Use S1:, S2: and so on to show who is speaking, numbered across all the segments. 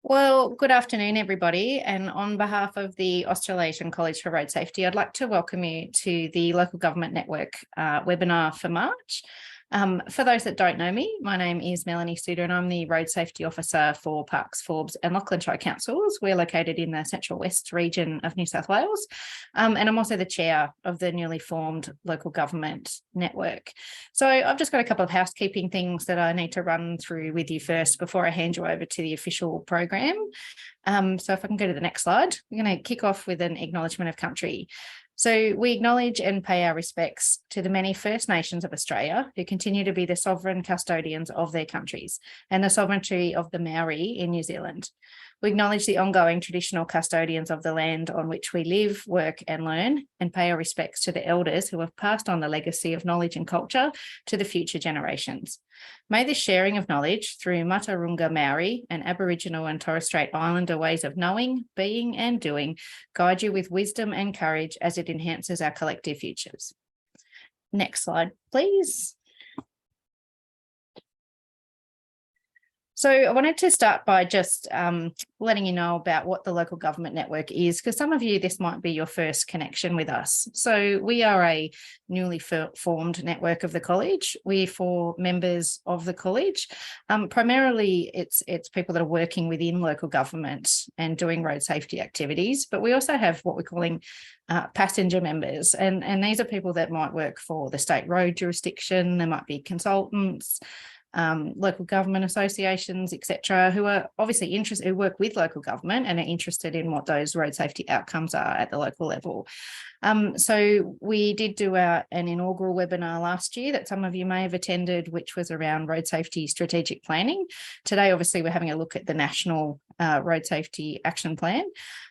S1: Well, good afternoon, everybody. And on behalf of the Australasian College for Road Safety, I'd like to welcome you to the Local Government Network webinar for March. For those that don't know me, my name is Melanie Suter and I'm the Road Safety Officer for Parkes, Forbes and Lachlan Shire Councils. We're located in the Central West region of New South Wales. And I'm also the chair of the newly formed Local Government Network. So I've just got a couple of housekeeping things that I need to run through with you first before I hand you over to the official program. So if I can go to the next slide, we're going to kick off with an acknowledgement of country. So we acknowledge and pay our respects to the many First Nations of Australia who continue to be the sovereign custodians of their countries and the sovereignty of the Maori in New Zealand. We acknowledge the ongoing traditional custodians of the land on which we live, work and learn, and pay our respects to the elders who have passed on the legacy of knowledge and culture to the future generations. May this sharing of knowledge through Matarunga Maori and Aboriginal and Torres Strait Islander ways of knowing, being and doing guide you with wisdom and courage as it enhances our collective futures. Next slide, please. So I wanted to start by just letting you know about what the Local Government Network is, because some of you, this might be your first connection with us. So we are a newly formed network of the college. We're for members of the college. Primarily, it's people that are working within local government and doing road safety activities, but we also have what we're calling passenger members. And these are people that might work for the state road jurisdiction. There might be consultants, local government associations, etc., who are obviously interested, who work with local government and are interested in what those road safety outcomes are at the local level. So we did do an inaugural webinar last year that some of you may have attended, which was around road safety strategic planning. Today, obviously, we're having a look at the National Road Safety Action Plan,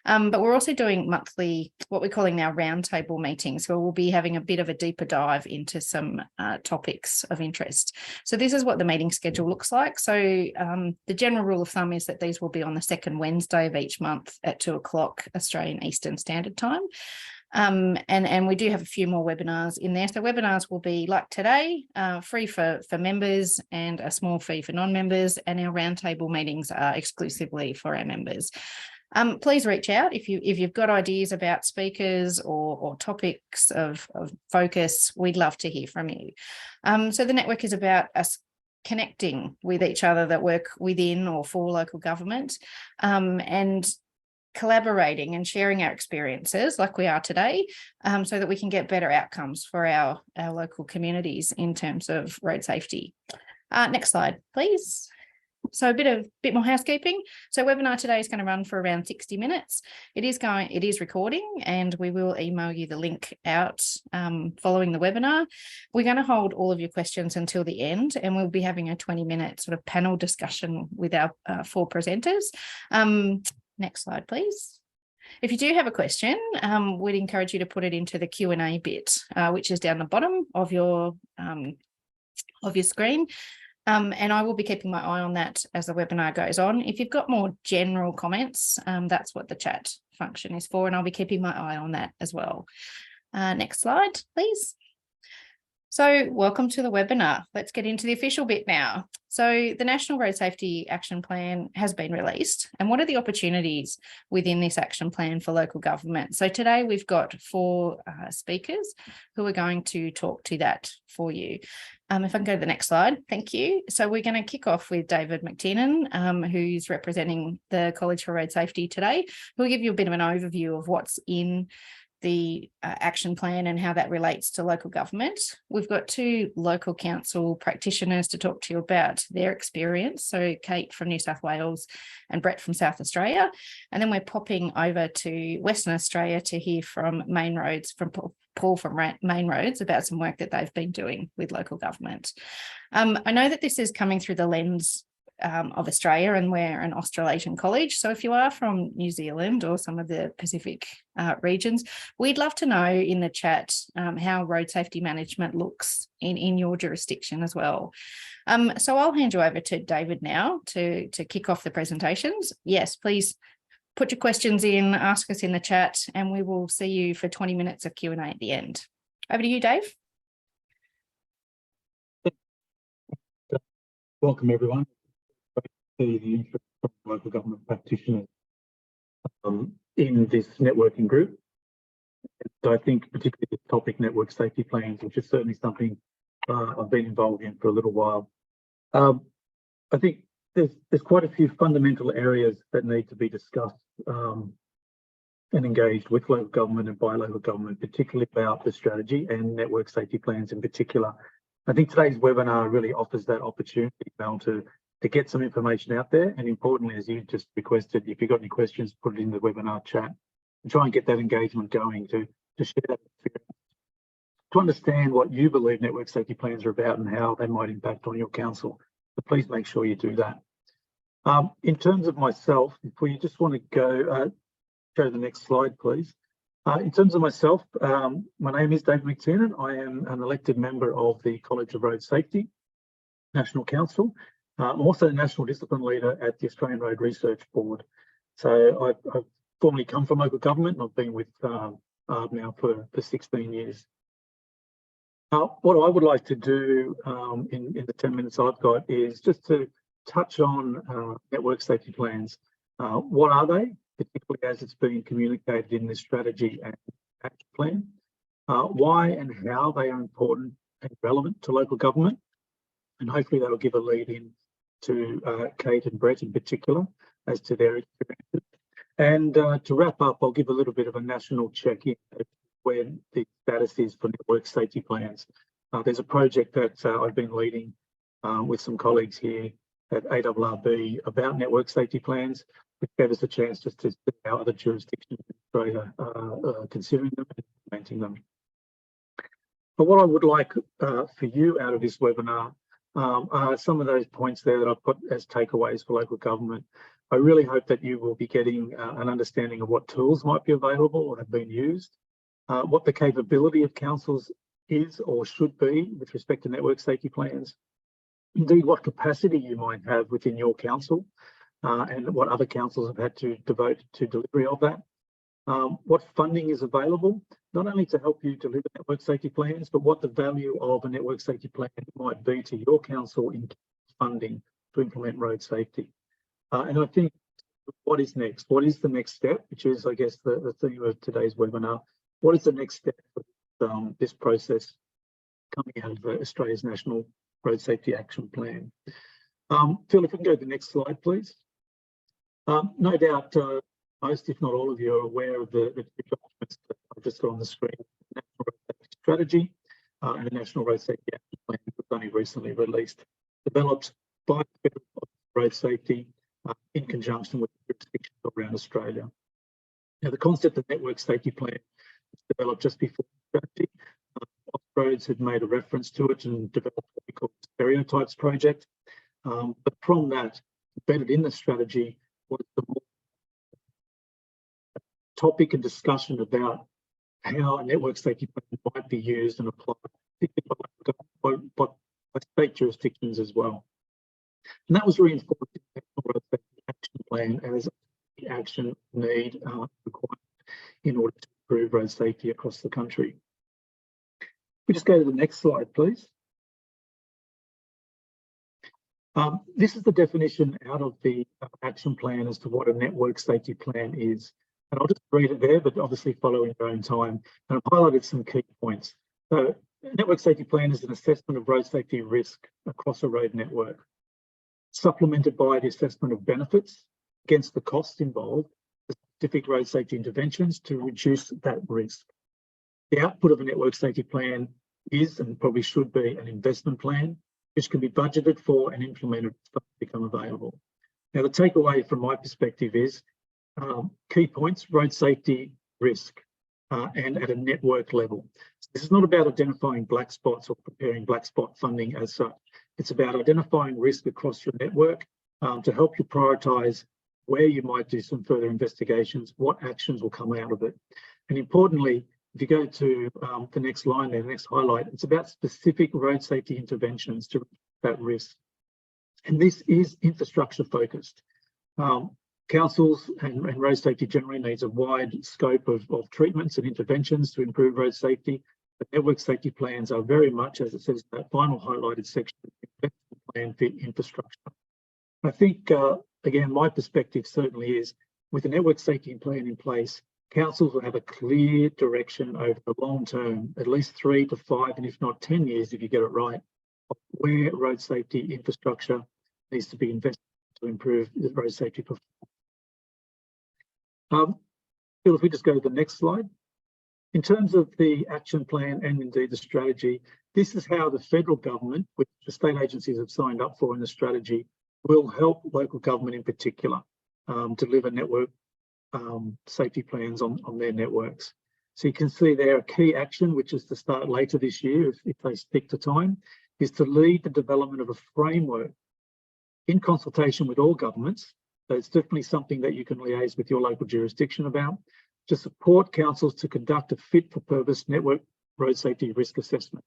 S1: but we're also doing monthly, what we're calling now roundtable meetings, where we'll be having a bit of a deeper dive into some topics of interest. So this is what the meeting schedule looks like. So the general rule of thumb is that these will be on the second Wednesday of each month at 2 o'clock Australian Eastern Standard Time. And we do have a few more webinars in there. So webinars will be like today, free for members and a small fee for non-members, and our roundtable meetings are exclusively for our members. Please reach out if you've got ideas about speakers or topics of focus. We'd love to hear from you. So the network is about us connecting with each other that work within or for local government, and collaborating and sharing our experiences like we are today, so that we can get better outcomes for our local communities in terms of road safety. Next slide, please. So a bit more housekeeping. So webinar today is going to run for around 60 minutes. It is recording, and we will email you the link out following the webinar. We're going to hold all of your questions until the end, and we'll be having a 20-minute sort of panel discussion with our 4 presenters. Next slide, please. If you do have a question, we'd encourage you to put it into the Q&A bit, which is down the bottom of your screen. And I will be keeping my eye on that as the webinar goes on. If you've got more general comments, that's what the chat function is for, and I'll be keeping my eye on that as well. Next slide, please. So welcome to the webinar. Let's get into the official bit now. So the National Road Safety Action Plan has been released, and what are the opportunities within this action plan for local government? So today we've got 4 speakers who are going to talk to that for you. If I can go to the next slide, thank you. So we're going to kick off with David McTiernan, who's representing the College for Road Safety today, who will give you a bit of an overview of what's in the action plan and how that relates to local government. We've got 2 local council practitioners to talk to you about their experience. So Kate from New South Wales and Brett from South Australia. And then we're popping over to Western Australia to hear from MainRoads, from Paul from MainRoads, about some work that they've been doing with local government. I know that this is coming through the lens of Australia, and we're an Australasian college. So if you are from New Zealand or some of the Pacific regions, we'd love to know in the chat how road safety management looks in your jurisdiction as well. So I'll hand you over to David now to kick off the presentations. Yes, please put your questions in, ask us in the chat, and we will see you for 20 minutes of Q&A at the end. Over to you, Dave.
S2: Welcome, everyone. The from local government practitioners in this networking group. So I think particularly the topic network safety plans, which is certainly something I've been involved in for a little while. I think there's quite a few fundamental areas that need to be discussed and engaged with local government and by local government, particularly about the strategy and network safety plans in particular. I think today's webinar really offers that opportunity to get some information out there, and importantly, as you just requested, if you've got any questions, put it in the webinar chat and try and get that engagement going to share that experience, to understand what you believe network safety plans are about and how they might impact on your council. So please make sure you do that. In terms of myself, if we just want to go the next slide, please. In terms of myself, my name is David McTiernan. I am an elected member of the College of Road Safety National Council. I'm also the National Discipline Leader at the Australian Road Research Board. So I've formerly come from local government, and I've been with ARB now for 16 years. What I would like to do in the 10 minutes I've got is just to touch on network safety plans. What are they, particularly as it's being communicated in this strategy and action plan? Why and how they are important and relevant to local government, and hopefully that'll give a lead in to Kate and Brett in particular as to their experiences. And to wrap up, I'll give a little bit of a national check-in where the status is for network safety plans. There's a project that I've been leading with some colleagues here at ARRB about network safety plans, which gave us a chance just to see how other jurisdictions in Australia are considering them and implementing them. But what I would like for you out of this webinar are some of those points there that I've put as takeaways for local government. I really hope that you will be getting an understanding of what tools might be available or have been used, what the capability of councils is or should be with respect to network safety plans, indeed what capacity you might have within your council, and what other councils have had to devote to delivery of that, what funding is available, not only to help you deliver network safety plans, but what the value of a network safety plan might be to your council in funding to implement road safety. And I think what is next? What is the next step, which is, I guess, the theme of today's webinar? What is the next step for this process coming out of Australia's National Road Safety Action Plan? Phil, if we can go to the next slide, please. No doubt most, if not all of you, are aware of the two documents that I've just got on the screen: the National Road Safety Strategy and the National Road Safety Action Plan, which was only recently released, developed by the Federal Road Safety in conjunction with jurisdictions around Australia. Now, the concept of network safety plan was developed just before the strategy. Roads had made a reference to it and developed what we call the Stereotypes Project. But from that, embedded in the strategy was the more topic and discussion about how a network safety plan might be used and applied, particularly by state jurisdictions as well. And that was reinforced in the National Road Safety Action Plan as the action need required in order to improve road safety across the country. We just go to the next slide, please. This is the definition out of the action plan as to what a network safety plan is. And I'll just read it there, but obviously follow in your own time. And I've highlighted some key points. So a network safety plan is an assessment of road safety risk across a road network, supplemented by the assessment of benefits against the costs involved, specific road safety interventions to reduce that risk. The output of a network safety plan is, and probably should be, an investment plan, which can be budgeted for and implemented as funds become available. Now, the takeaway from my perspective is key points: road safety, risk, and at a network level. So this is not about identifying black spots or preparing black spot funding as such. It's about identifying risk across your network to help you prioritise where you might do some further investigations, what actions will come out of it. And importantly, if you go to the next line there, the next highlight, it's about specific road safety interventions to reduce that risk. And this is infrastructure focused. Councils and road safety generally needs a wide scope of treatments and interventions to improve road safety. But network safety plans are very much, as it says in that final highlighted section, investment plan for infrastructure. I think again, my perspective certainly is with the network safety plan in place, councils will have a clear direction over the long term, at least 3 to 5, and if not 10 years, if you get it right, of where road safety infrastructure needs to be invested to improve the road safety performance. Phil, if we just go to the next slide. In terms of the action plan and indeed the strategy, this is how the federal government, which the state agencies have signed up for in the strategy, will help local government in particular deliver network safety plans on their networks. So you can see there a key action, which is to start later this year, if they stick to time, is to lead the development of a framework in consultation with all governments. So it's definitely something that you can liaise with your local jurisdiction about, to support councils to conduct a fit for purpose network road safety risk assessment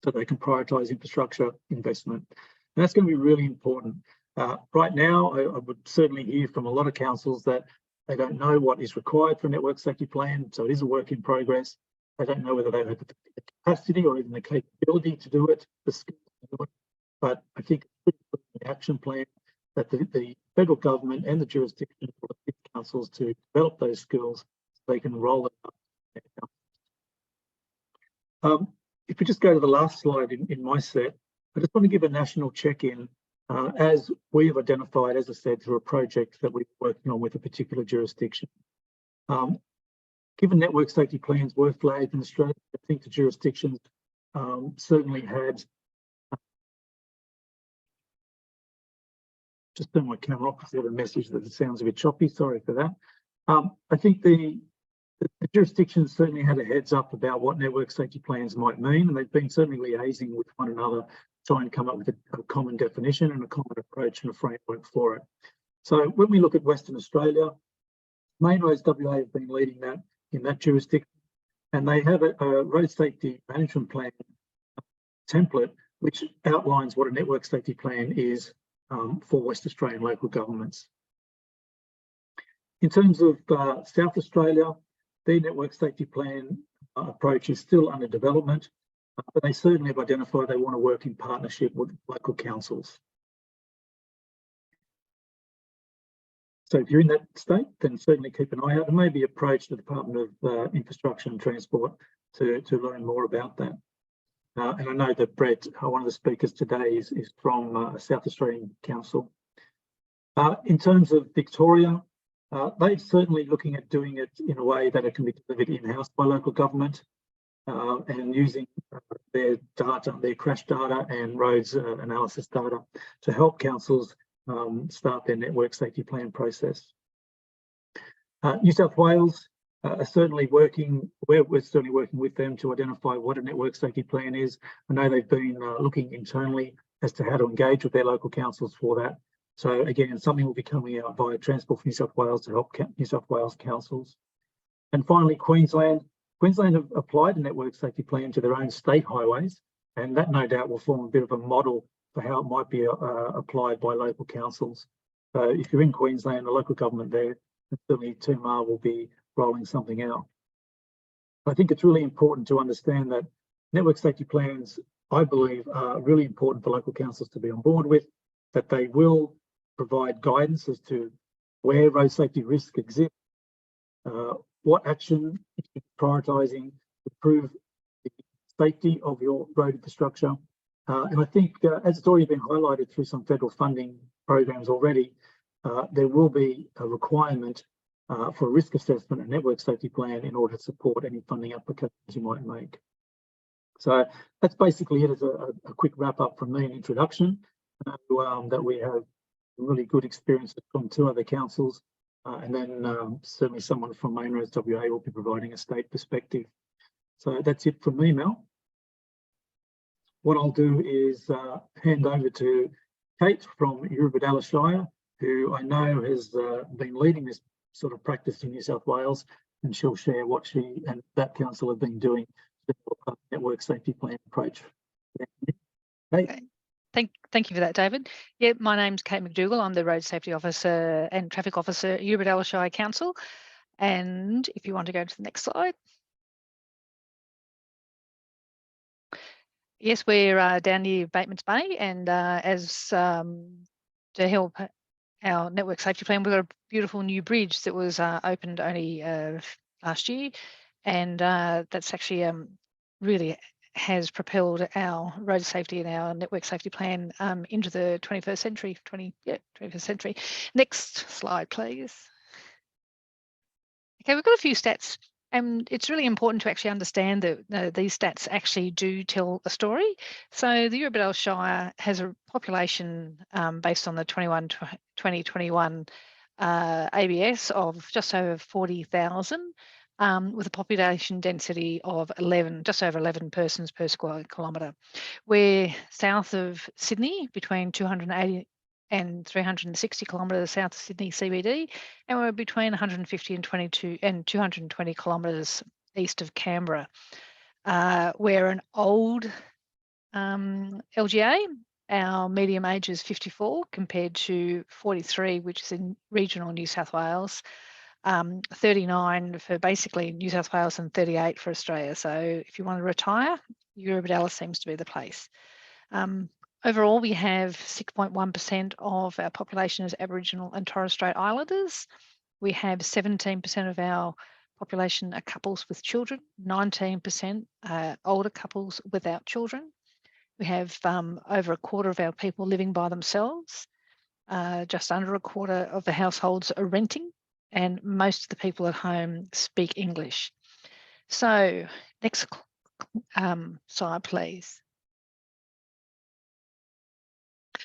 S2: so they can prioritise infrastructure investment. And that's going to be really important. Right now, I would certainly hear from a lot of councils that they don't know what is required for a network safety plan, so it is a work in progress. They don't know whether they have the capacity or even the capability to do it, the skills to do it. But I think it's the action plan that the federal government and the jurisdiction will assist councils to develop those skills so they can roll it up. If we just go to the last slide in my set, I just want to give a national check-in as we have identified, as I said, through a project that we're working on with a particular jurisdiction. Given network safety plans were flagged in Australia, I think the jurisdictions certainly had. Just turn my camera off because I have a message that it sounds a bit choppy. Sorry for that. I think the jurisdictions certainly had a heads up about what network safety plans might mean, and they've been certainly liaising with one another to try and come up with a common definition and a common approach and a framework for it. So when we look at Western Australia, MainRoads WA have been leading that in that jurisdiction, and they have a road safety management plan template which outlines what a network safety plan is for West Australian local governments. In terms of South Australia, their network safety plan approach is still under development, but they certainly have identified they want to work in partnership with local councils. So if you're in that state, then certainly keep an eye out and maybe approach the Department of Infrastructure and Transport to learn more about that. And I know that Brett, one of the speakers today, is from South Australian Council. In terms of Victoria, they're certainly looking at doing it in a way that it can be delivered in-house by local government and using their data, their crash data and roads analysis data to help councils start their network safety plan process. New South Wales are certainly working, we're certainly working with them to identify what a network safety plan is. I know they've been looking internally as to how to engage with their local councils for that. So again, something will be coming out via Transport for New South Wales to help New South Wales councils. And finally, Queensland. Queensland have applied a network safety plan to their own state highways, and that no doubt will form a bit of a model for how it might be applied by local councils. So if you're in Queensland, the local government there, certainly TMR will be rolling something out. I think it's really important to understand that network safety plans, I believe, are really important for local councils to be on board with, that they will provide guidance as to where road safety risk exists, what action is prioritising to improve the safety of your road infrastructure. And I think, as it's already been highlighted through some federal funding programs already, there will be a requirement for a risk assessment and network safety plan in order to support any funding applications you might make. So that's basically it as a quick wrap up from me, an introduction that we have really good experience from 2 other councils, and then certainly someone from MainRoads WA will be providing a state perspective. So that's it from me, Mel. What I'll do is hand over to Kate from Eurobodalla Shire, who I know has been leading this sort of practice in New South Wales, and she'll share what she and that council have been doing to develop a network safety plan approach.
S3: Okay. Thank you for that, David. Yeah, my name's Kate McDougall. I'm the Road Safety Officer and Traffic Officer at Eurobodalla Shire Council. And if you want to go to the next slide. Yes, we're down near Bateman's Bay, and as to help our network safety plan. We've got a beautiful new bridge that was opened only last year, and that's actually really has propelled our road safety and our network safety plan into the 21st century. 21st century. Next slide, please. Okay, we've got a few stats, and it's really important to actually understand that these stats actually do tell a story. So the Eurobodalla Shire has a population based on the 2021 ABS of just over 40,000, with a population density of just over 11 persons per square kilometre. We're south of Sydney, between 280 and 360 kilometres south of Sydney CBD, and we're between 150 and 220 kilometres east of Canberra. We're an old LGA. Our medium age is 54 compared to 43, which is in regional New South Wales, 39 for basically New South Wales, and 38 for Australia. So if you want to retire, Eurobodalla seems to be the place. Overall, we have 6.1% of our population as Aboriginal and Torres Strait Islanders. We have 17% of our population are couples with children, 19% older couples without children. We have over a quarter of our people living by themselves. Just under a quarter of the households are renting, and most of the people at home speak English. So next slide, please.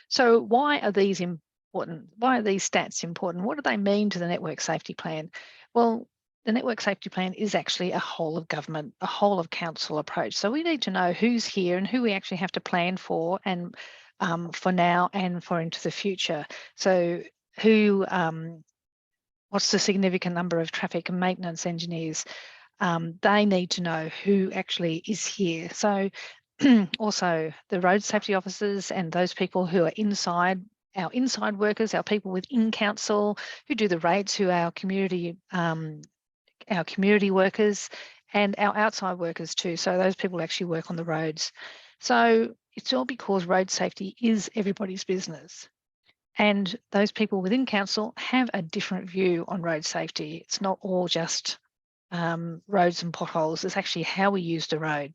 S3: So why are these important? Why are these stats important? What do they mean to the network safety plan? Well, the network safety plan is actually a whole of government, a whole of council approach. So we need to know who's here and who we actually have to plan for, and for now and for into the future. So who, what's the significant number of traffic and maintenance engineers? They need to know who actually is here. So also the road safety officers and those people who are inside, our inside workers, our people within council who do the rates, who are our community workers, and our outside workers too. So those people actually work on the roads. So it's all because road safety is everybody's business. And those people within council have a different view on road safety. It's not all just roads and potholes. It's actually how we use the road.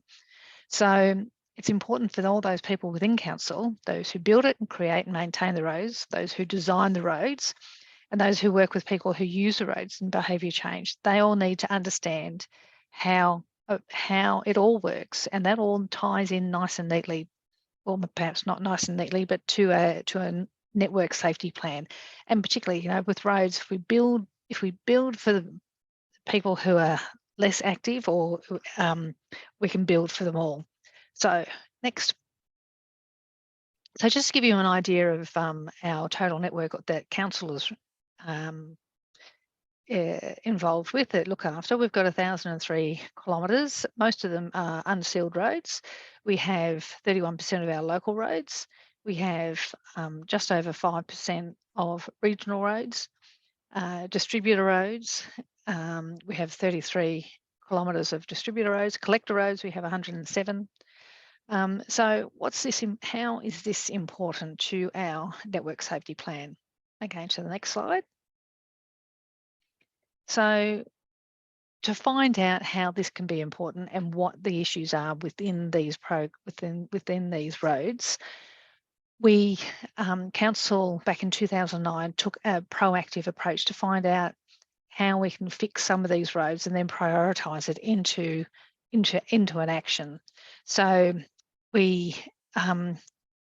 S3: So it's important for all those people within council, those who build it and create and maintain the roads, those who design the roads, and those who work with people who use the roads and behaviour change. They all need to understand how it all works, and that all ties in nice and neatly, well, perhaps not nice and neatly, but to a network safety plan. And particularly, with roads, if we build for the people who are less active, or we can build for them all. So next. So just to give you an idea of our total network that council is involved with, it look after, we've got 1,003 kilometres. Most of them are unsealed roads. We have 31% of our local roads. We have just over 5% of regional roads, distributor roads. We have 33 kilometres of distributor roads. Collector roads, we have 107. So how is this important to our network safety plan? Okay, to the next slide. So to find out how this can be important and what the issues are within these roads, we council back in 2009 took a proactive approach to find out how we can fix some of these roads and then prioritise it into an action. So we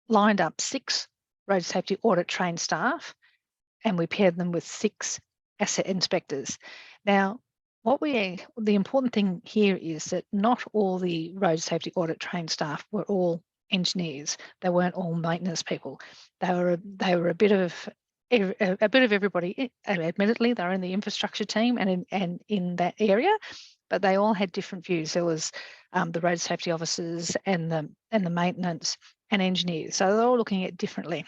S3: lined up 6 road safety audit trained staff, and we paired them with 6 asset inspectors. Now, the important thing here is that not all the road safety audit trained staff were all engineers. They weren't all maintenance people. They were a bit of everybody. Admittedly, they were in the infrastructure team and in that area, but they all had different views. There was the road safety officers and the maintenance and engineers. So they're all looking at it differently.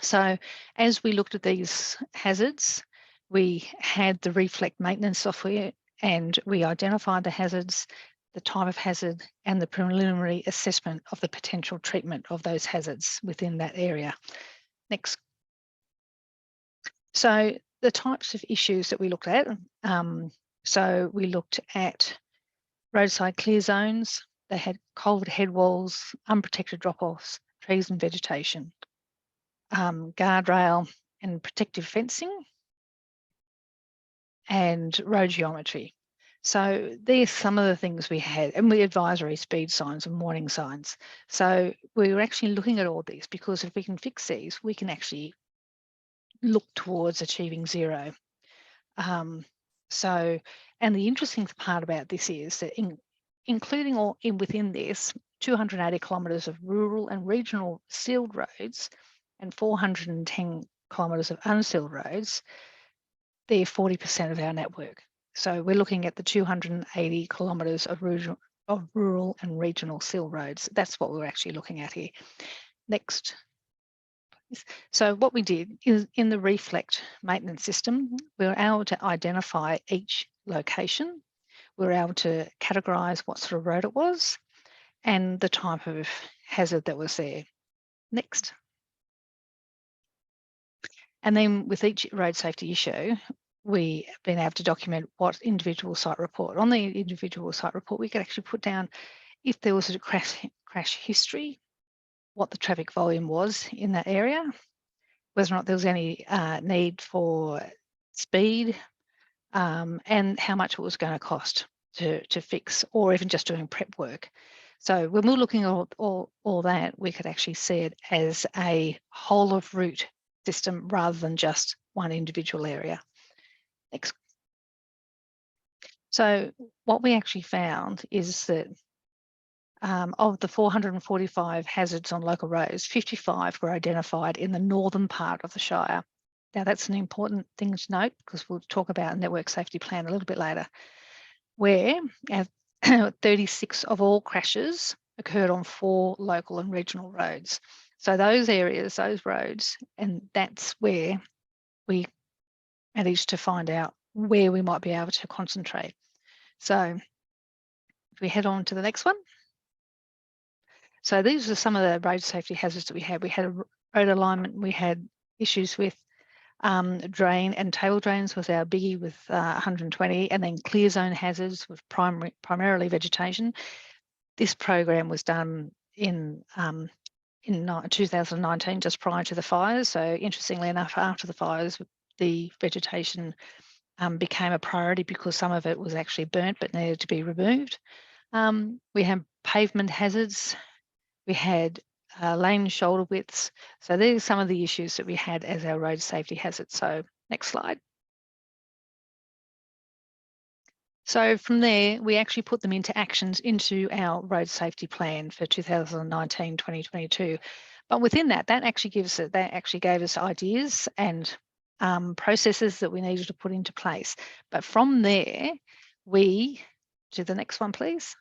S3: So as we looked at these hazards, we had the Reflect maintenance software, and we identified the hazards, the type of hazard, and the preliminary assessment of the potential treatment of those hazards within that area. Next. So the types of issues that we looked at, so we looked at roadside clear zones. They had culvert head walls, unprotected drop-offs, trees and vegetation, guardrail and protective fencing, and road geometry. So there's some of the things we had, and we advisory speed signs and warning signs. So we were actually looking at all these, because if we can fix these, we can actually look towards achieving zero. And the interesting part about this is that including all within this 280 kilometres of rural and regional sealed roads and 410 kilometres of unsealed roads, they're 40% of our network. So we're looking at the 280 kilometres of rural and regional sealed roads. That's what we're actually looking at here. Next. So what we did is, in the Reflect maintenance system, we were able to identify each location. We were able to categorise what sort of road it was and the type of hazard that was there. Next. And then with each road safety issue, we have been able to document what individual site report. On the individual site report, we could actually put down if there was a crash history, what the traffic volume was in that area, whether or not there was any need for speed, and how much it was going to cost to fix, or even just doing prep work. So when we're looking at all that, we could actually see it as a whole of route system rather than just one individual area. Next. So what we actually found is that of the 445 hazards on local roads, 55 were identified in the northern part of the Shire. Now that's an important thing to note, because we'll talk about a network safety plan a little bit later, where 36 of all crashes occurred on 4 local and regional roads. So those areas, those roads, and that's where we managed to find out where we might be able to concentrate. So if we head on to the next one. So these are some of the road safety hazards that we had. We had a road alignment, we had issues with drain and table drains was our biggie with 120, and then clear zone hazards with primarily vegetation. This program was done in 2019, just prior to the fires. So interestingly enough, after the fires, the vegetation became a priority because some of it was actually burnt but needed to be removed. We had pavement hazards. We had lane shoulder widths. So these are some of the issues that we had as our road safety hazards. So next slide. So from there, we actually put them into actions into our road safety plan for 2019-2022. But within that, that actually gave us ideas and processes that we needed to put into place. But from there, we do the next one, please.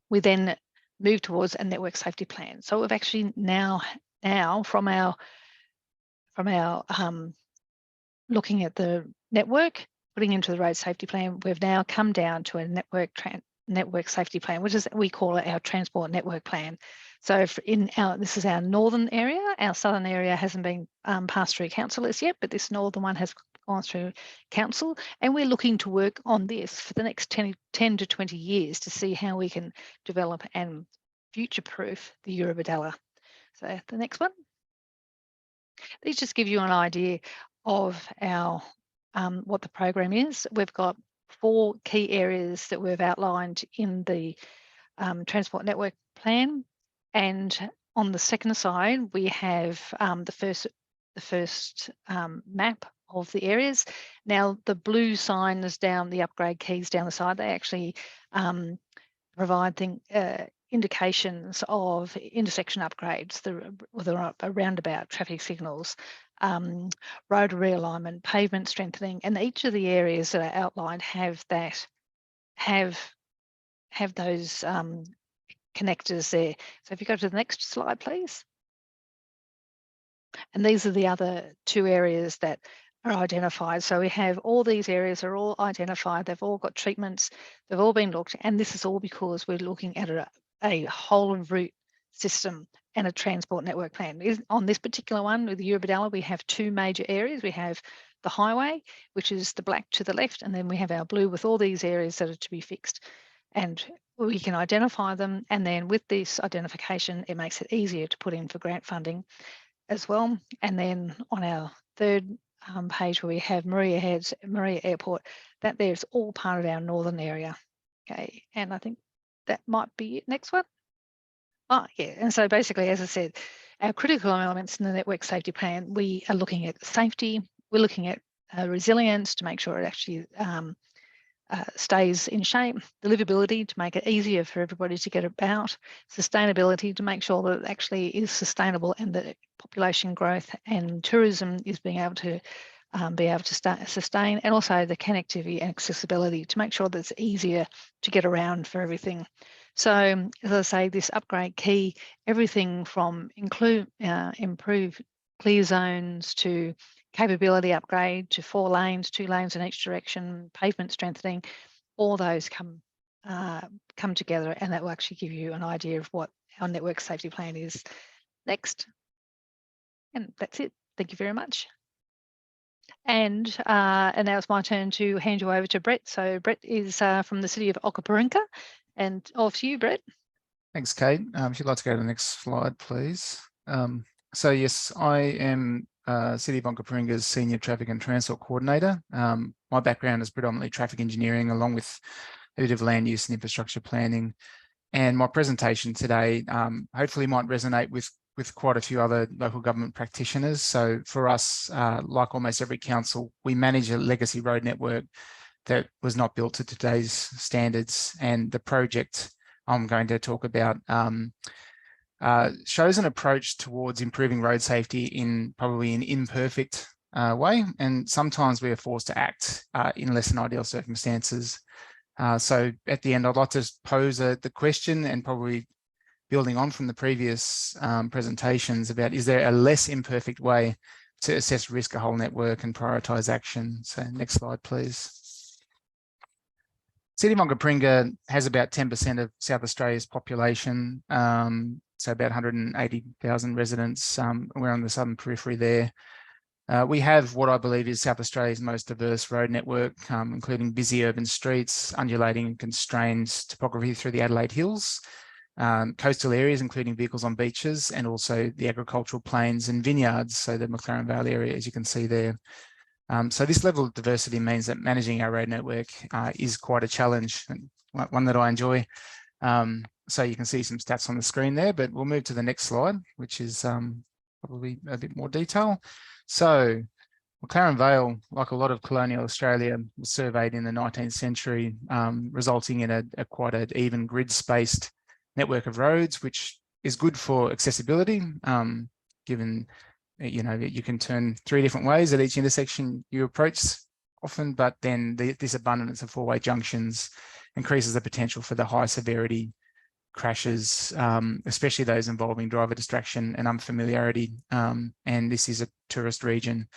S3: We then move towards a network safety plan. So we've actually now from our looking at the network, putting into the road safety plan, we've now come down to a network safety plan, which is, we call it our transport network plan. So this is our northern area. Our southern area hasn't been passed through council as yet, but this northern one has gone through council, and we're looking to work on this for the next 10 to 20 years to see how we can develop and future-proof the Eurobodalla. So the next one. These just give you an idea of our what the program is. We've got 4 key areas that we've outlined in the transport network plan, and on the second side we have the first map of the areas. Now the blue sign is down, the upgrade keys down the side, they actually provide indications of intersection upgrades, the roundabout, traffic signals, road realignment, pavement strengthening, and each of the areas that are outlined have those connectors there. So if you go to the next slide, please. And these are the other 2 areas that are identified. So we have all these areas are all identified. They've all got treatments. They've all been looked, and this is all because we're looking at a whole of route system and a transport network plan. On this particular one with the Eurobodalla, we have two major areas. We have the highway, which is the black to the left, and then we have our blue with all these areas that are to be fixed. And we can identify them, and then with this identification, it makes it easier to put in for grant funding as well. And then on our third page where we have Maria Airport, that there's all part of our northern area. Okay, and I think that might be it. Next one. Oh, yeah, and so basically, as I said, our critical elements in the network safety plan, we are looking at safety, we're looking at resilience to make sure it actually stays in shape, the livability to make it easier for everybody to get about, sustainability to make sure that it actually is sustainable, and that population growth and tourism is being able to sustain, and also the connectivity and accessibility to make sure that it's easier to get around for everything. So as I say, this upgrade key, everything from improve clear zones to capability upgrade to 4 lanes, 2 lanes in each direction, pavement strengthening, all those come together, and that will actually give you an idea of what our network safety plan is. Next. And that's it. Thank you very much. And now it's my turn to hand you over to Brett. So Brett is from the city of Onkaparinga, and off to you, Brett.
S4: Thanks, Kate. If you'd like to go to the next slide, please. So yes, I am City of Onkaparinga's Senior Traffic and Transport Coordinator. My background is predominantly traffic engineering, along with a bit of land use and infrastructure planning. And my presentation today hopefully might resonate with quite a few other local government practitioners. So for us, like almost every council, we manage a legacy road network that was not built to today's standards. And the project I'm going to talk about shows an approach towards improving road safety in probably an imperfect way. And sometimes we are forced to act in less than ideal circumstances. So at the end, I'd like to pose the question, and probably building on from the previous presentations, about, is there a less imperfect way to assess risk a whole network and prioritise action? So next slide, please. City of Onkaparinga has about 10% of South Australia's population, so about 180,000 residents. We're on the southern periphery there. We have what I believe is South Australia's most diverse road network, including busy urban streets, undulating and constrained topography through the Adelaide Hills, coastal areas, including vehicles on beaches, and also the agricultural plains and vineyards, so the McLaren Vale area, as you can see there. So this level of diversity means that managing our road network is quite a challenge, and one that I enjoy. So you can see some stats on the screen there, but we'll move to the next slide, which is probably a bit more detail. So McLaren Vale, like a lot of colonial Australia, was surveyed in the 19th century, resulting in a quite an even grid-spaced network of roads, which is good for accessibility, given you can turn 3 different ways at each intersection you approach often, but then this abundance of 4-way junctions increases the potential for the high severity crashes, especially those involving driver distraction and unfamiliarity. And this is a tourist region.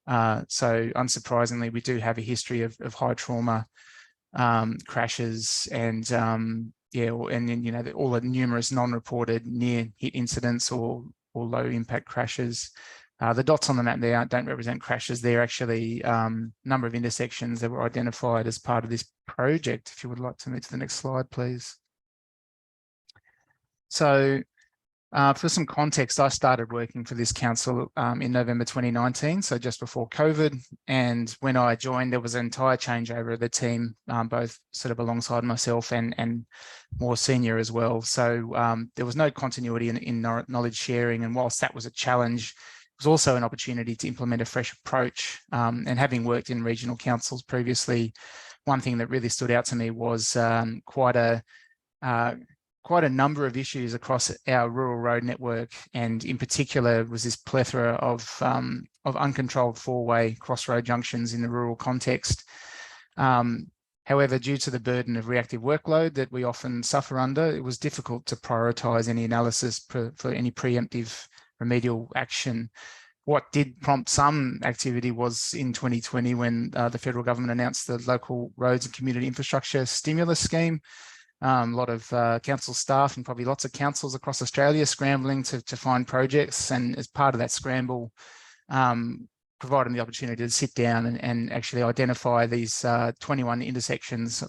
S4: So unsurprisingly, we do have a history of high trauma crashes, and then all the numerous non-reported near hit incidents or low impact crashes. The dots on the map there don't represent crashes. They're actually number of intersections that were identified as part of this project. If you would like to move to the next slide, please. So for some context, I started working for this council in November 2019, so just before COVID. And when I joined, there was an entire changeover of the team, both sort of alongside myself and more senior as well. So there was no continuity in knowledge sharing. And whilst that was a challenge, it was also an opportunity to implement a fresh approach. And having worked in regional councils previously, one thing that really stood out to me was quite a number of issues across our rural road network, and in particular was this plethora of uncontrolled 4-way crossroad junctions in the rural context. However, due to the burden of reactive workload that we often suffer under, it was difficult to prioritise any analysis for any preemptive remedial action. What did prompt some activity was in 2020 when the federal government announced the Local Roads and Community Infrastructure Stimulus Scheme, A lot of council staff and probably lots of councils across Australia scrambling to find projects, and as part of that scramble, providing the opportunity to sit down and actually identify these 21 intersections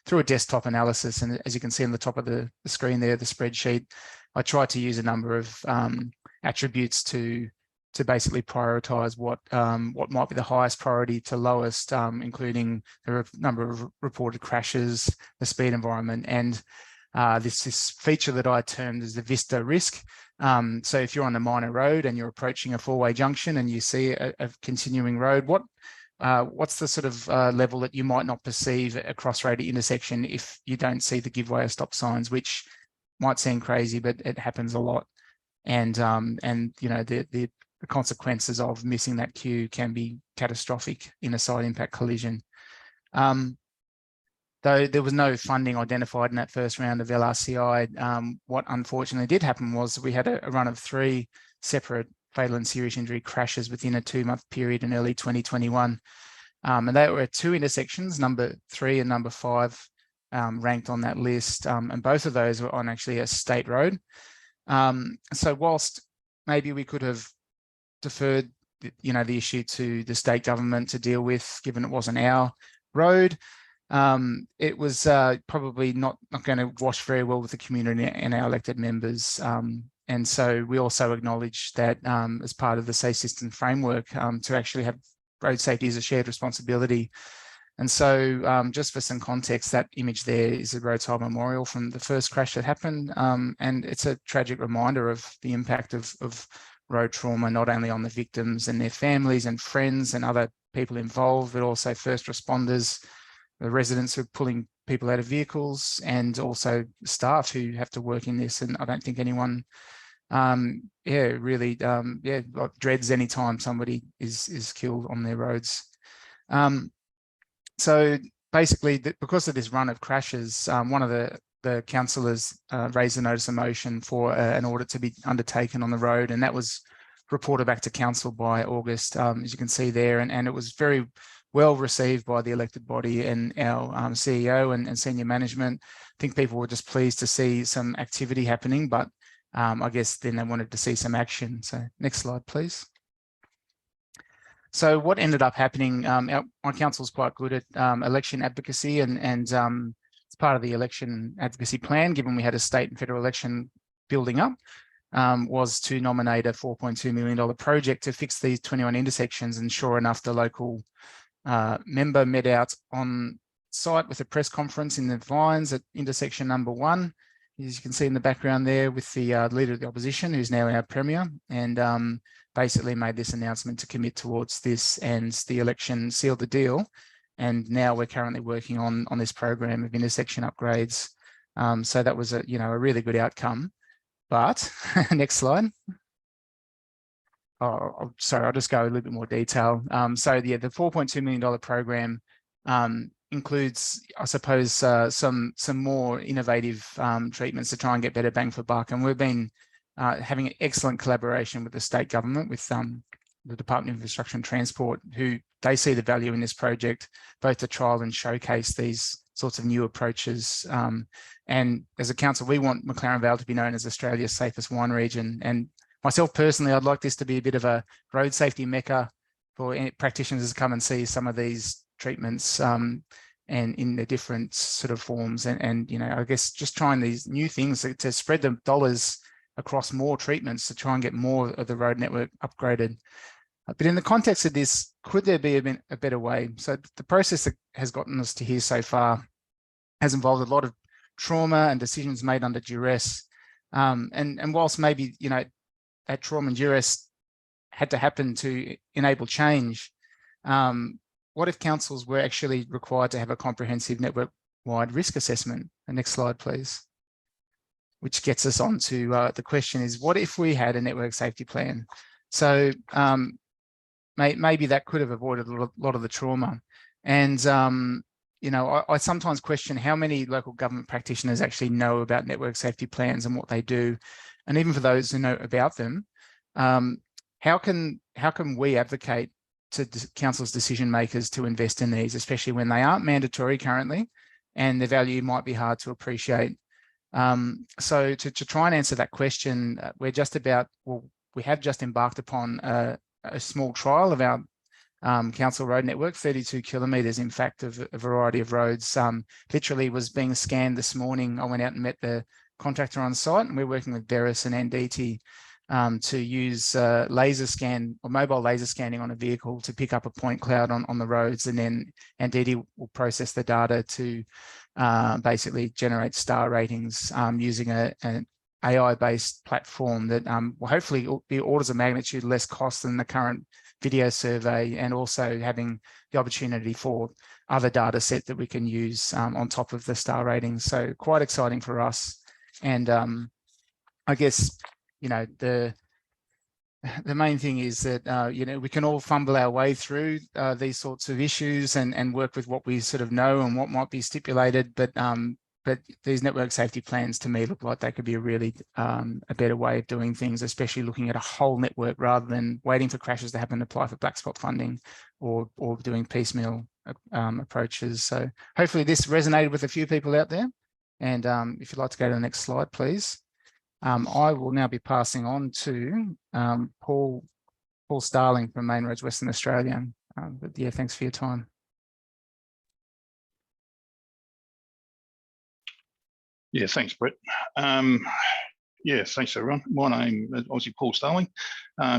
S4: through a desktop analysis. And as you can see on the top of the screen there, the spreadsheet, I tried to use a number of attributes to basically prioritise what might be the highest priority to lowest, including the number of reported crashes, the speed environment, and this feature that I termed as the Vista risk. So if you're on a minor road and you're approaching a four-way junction and you see a continuing road, what's the sort of level that you might not perceive a crossroad intersection if you don't see the give way or stop signs, which might seem crazy, but it happens a lot. And you know, the consequences of missing that cue can be catastrophic in a side impact collision. Though there was no funding identified in that first round of LRCI, what unfortunately did happen was we had a run of 3 separate fatal and serious injury crashes within a 2-month period in early 2021. And they were at 2 intersections, number 3 and number 5, ranked on that list. And both of those were on actually a state road. So whilst maybe we could have deferred, you know, the issue to the state government to deal with, given it wasn't our road, it was probably not going to wash very well with the community and our elected members. And so we also acknowledge that as part of the Safe System Framework, to actually have road safety as a shared responsibility. And so just for some context, that image there is a roadside memorial from the first crash that happened. And it's a tragic reminder of the impact of road trauma, not only on the victims and their families and friends and other people involved, but also first responders, the residents who are pulling people out of vehicles, and also staff who have to work in this. And I don't think anyone, really, dreads any time somebody is killed on their roads. So basically, because of this run of crashes, one of the councillors raised a notice of motion for an audit to be undertaken on the road, and that was reported back to council by August, as you can see there, and it was very well received by the elected body and our CEO and senior management. I think people were just pleased to see some activity happening, but I guess then they wanted to see some action. So next slide, please. So what ended up happening, our council is quite good at election advocacy, and it's part of the election advocacy plan, given we had a state and federal election building up, was to nominate a $4.2 million project to fix these 21 intersections. And sure enough, the local member met out on site with a press conference in the Vines at intersection number 1, as you can see in the background there, with the leader of the opposition, who's now our premier, and basically made this announcement to commit towards this, and the election sealed the deal. And now we're currently working on this program of intersection upgrades. So that was a really good outcome. But next slide. Oh, sorry, I'll just go a little bit more detail. So yeah, the $4.2 million program includes, I suppose, some more innovative treatments to try and get better bang for buck. And we've been having excellent collaboration with the state government, with the Department of Infrastructure and Transport, who they see the value in this project, both to trial and showcase these sorts of new approaches. And as a council, we want McLaren Vale to be known as Australia's safest wine region. And myself personally, I'd like this to be a bit of a road safety mecca for practitioners to come and see some of these treatments and in the different sort of forms. And I guess just trying these new things to spread the dollars across more treatments to try and get more of the road network upgraded. But in the context of this, could there be a better way? So the process that has gotten us to here so far has involved a lot of trauma and decisions made under duress. And whilst maybe, that trauma and duress had to happen to enable change, what if councils were actually required to have a comprehensive network-wide risk assessment? The next slide, please. Which gets us on to the question is, what if we had a network safety plan? So maybe that could have avoided a lot of the trauma. And, I sometimes question how many local government practitioners actually know about network safety plans and what they do. And even for those who know about them, how can we advocate to council's decision makers to invest in these, especially when they aren't mandatory currently, and the value might be hard to appreciate. So to try and answer that question, we have just embarked upon a small trial of our council road network, 32 kilometres, in fact, of a variety of roads. Literally was being scanned this morning. I went out and met the contractor on site, and we're working with Veris and NDT to use laser scan or mobile laser scanning on a vehicle to pick up a point cloud on the roads, and then NDT will process the data to basically generate star ratings using an AI-based platform that will hopefully be orders of magnitude less cost than the current video survey, and also having the opportunity for other data set that we can use on top of the star ratings. So quite exciting for us. And I guess, you know, the main thing is that, you know, we can all fumble our way through these sorts of issues and work with what we sort of know and what might be stipulated. But these network safety plans, to me, look like they could be a really a better way of doing things, especially looking at a whole network rather than waiting for crashes to happen to apply for black spot funding or doing piecemeal approaches. So hopefully this resonated with a few people out there. And if you'd like to go to the next slide, please. I will now be passing on to Paul Starling from MainRoads Western Australia. But yeah, thanks for your time.
S5: Yeah, thanks, Brett. Yeah, thanks everyone. My name is obviously Paul Starling.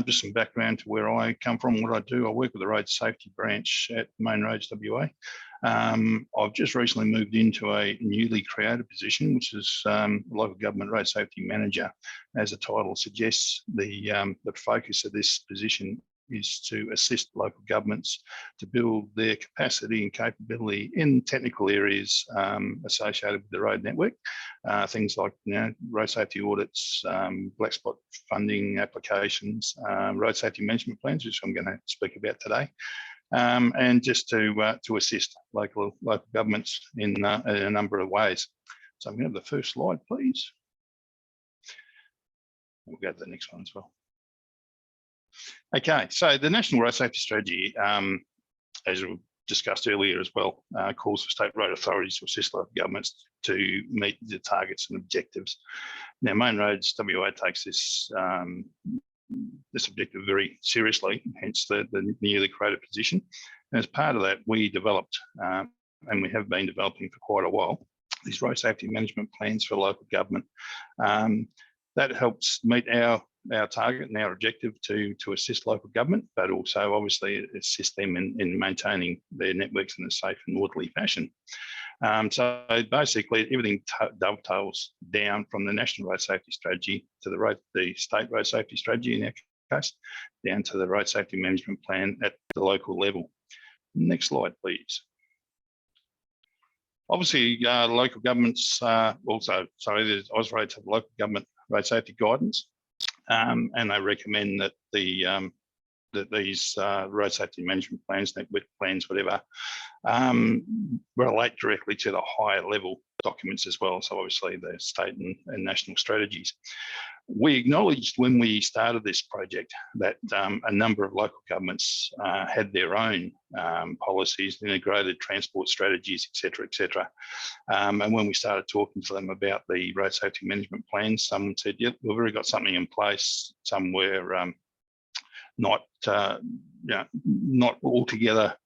S5: Just some background to where I come from, what I do. I work with the road safety branch at MainRoads WA. I've just recently moved into a newly created position, which is local government road safety manager. As the title suggests, the focus of this position is to assist local governments to build their capacity and capability in technical areas associated with the road network. Things like, you know, road safety audits, black spot funding applications, road safety management plans, which I'm going to speak about today, and just to assist local governments in a number of ways. So I'm going to have the first slide, please. We'll go to the next one as well. Okay, so the National Road Safety Strategy, as we discussed earlier as well, calls for state road authorities to assist local governments to meet the targets and objectives. Now, MainRoads WA takes this objective very seriously, hence the newly created position. And as part of that, we developed, and we have been developing for quite a while, these road safety management plans for local government. That helps meet our target and our objective to assist local government, but also obviously assist them in maintaining their networks in a safe and orderly fashion. So basically everything dovetails down from the National Road Safety Strategy to the State Road Safety Strategy in our case, down to the Road Safety Management Plan at the local level. Next slide, please. Obviously, local governments also, there's Ausroads have local government road safety guidance, and they recommend that that these road safety management plans, network plans, whatever, relate directly to the higher level documents as well. So obviously the state and national strategies. We acknowledged when we started this project that a number of local governments had their own policies, integrated transport strategies, et cetera, and when we started talking to them about the road safety management plans, some said, yep, we've already got something in place. Some were not altogether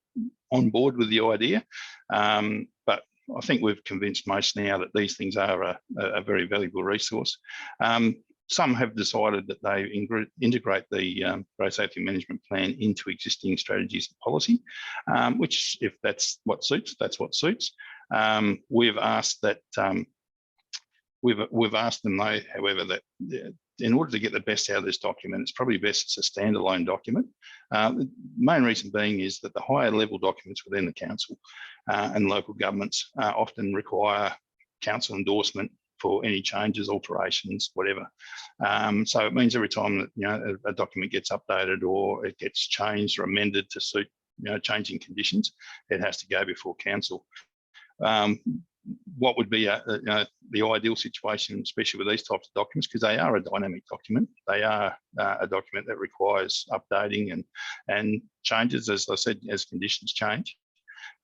S5: on board with the idea, but I think we've convinced most now that these things are a very valuable resource. Some have decided that they integrate the road safety management plan into existing strategies and policy, which, if that's what suits, that's what suits. We've asked that we've asked them though, however, that in order to get the best out of this document, it's probably best it's a standalone document. The main reason being is that the higher level documents within the council and local governments often require council endorsement for any changes, alterations, whatever. So it means every time that a document gets updated or it gets changed or amended to suit changing conditions, it has to go before council. What would be the ideal situation, especially with these types of documents, because they are a dynamic document. They are a document that requires updating and changes, as I said, as conditions change,